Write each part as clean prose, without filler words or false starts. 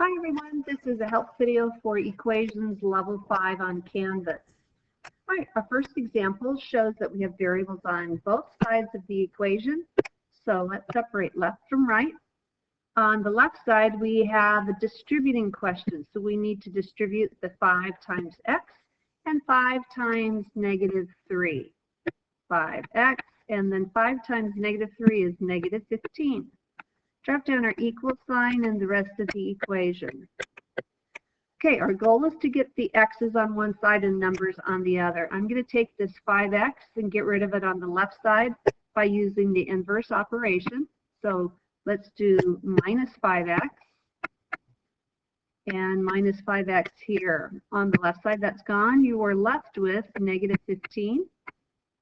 Hi everyone, this is a help video for equations level 5 on Canvas. All right, our first example shows that we have variables on both sides of the equation. So let's separate left from right. On the left side, we have a distributing question. So we need to distribute the 5 times x and 5 times negative 3. 5x, and then 5 times negative 3 is negative 15. Drop down our equal sign and the rest of the equation. Okay, our goal is to get the x's on one side and numbers on the other. I'm going to take this 5x and get rid of it on the left side by using the inverse operation. So let's do minus 5x and minus 5x here. On the left side, that's gone. You are left with negative 15,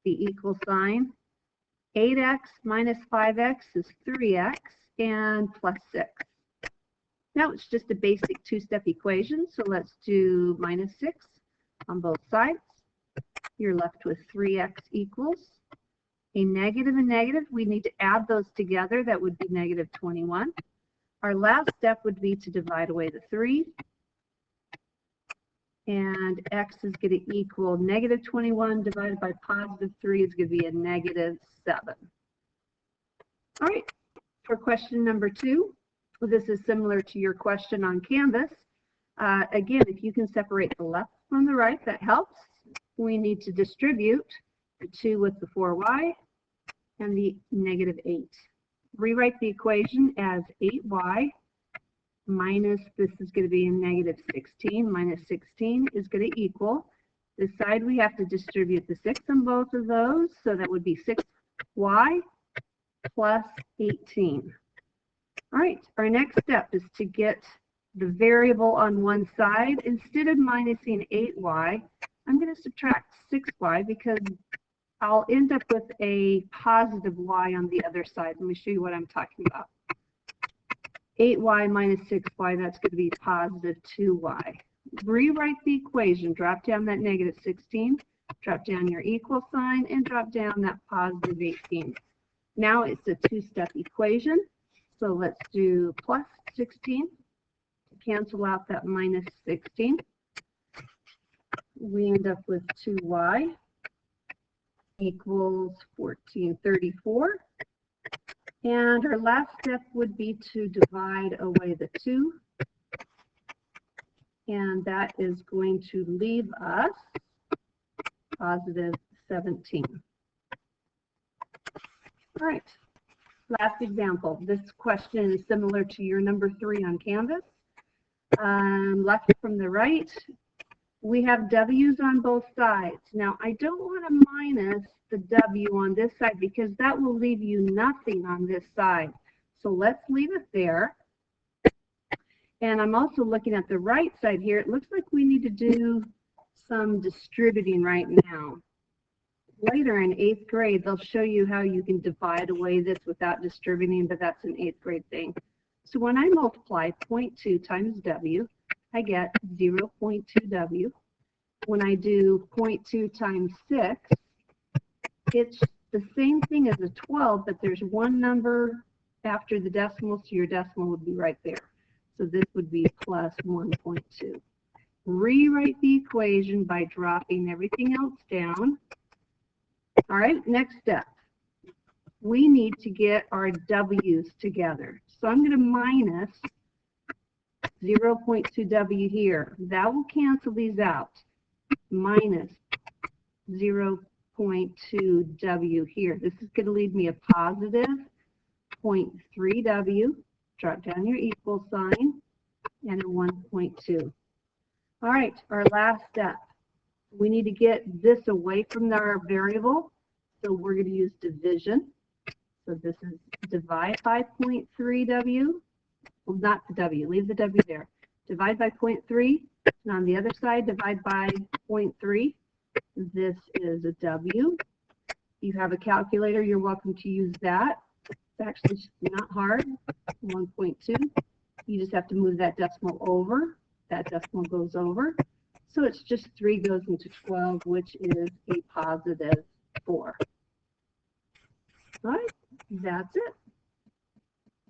the equal sign. 8x minus 5x is 3x. And plus 6. Now it's just a basic two-step equation, so let's do minus 6 on both sides. You're left with 3x equals a negative and negative. We need to add those together. That would be negative 21. Our last step would be to divide away the 3. And x is going to equal negative 21 divided by positive 3 is going to be a negative 7. All right. For question number 2, this is similar to your question on Canvas. Again, if you can separate the left from the right, that helps. We need to distribute the 2 with the 4y and the negative 8. Rewrite the equation as 8y minus, this is going to be a negative 16, minus 16 is going to equal, this side we have to distribute the 6 on both of those, so that would be 6y plus 18. All right, our next step is to get the variable on one side. Instead of minusing 8y, I'm going to subtract 6y because I'll end up with a positive y on the other side. Let me show you what I'm talking about. 8y minus 6y, that's going to be positive 2y. Rewrite the equation. Drop down that negative 16, drop down your equal sign, and drop down that positive 18. Now it's a two-step equation, so let's do plus 16 to cancel out that minus 16. We end up with 2y equals 1434. And our last step would be to divide away the 2. And that is going to leave us positive 17. All right, last example. This question is similar to your number 3 on Canvas. Left from the right, we have w's on both sides. Now, I don't want to minus the w on this side because that will leave you nothing on this side. So let's leave it there. And I'm also looking at the right side here. It looks like we need to do some distributing right now. Later in 8th grade, they'll show you how you can divide away this without distributing, but that's an 8th grade thing. So when I multiply 0.2 times w, I get 0.2w. When I do 0.2 times 6, it's the same thing as a 12, but there's one number after the decimal, so your decimal would be right there. So this would be plus 1.2. Rewrite the equation by dropping everything else down. All right, next step. We need to get our w's together. So I'm going to minus 0.2w here. That will cancel these out. Minus 0.2w here. This is going to leave me a positive 0.3w. Drop down your equal sign and a 1.2. All right, our last step. We need to get this away from our variable, so we're going to use division. So this is divide by 0.3w. Well, not the w, leave the w there. Divide by 0.3, and on the other side, divide by 0.3. This is a w. You have a calculator, you're welcome to use that. It's actually not hard, 1.2. You just have to move that decimal over. That decimal goes over. So it's just 3 goes into 12, which is a positive 4. All right, that's it.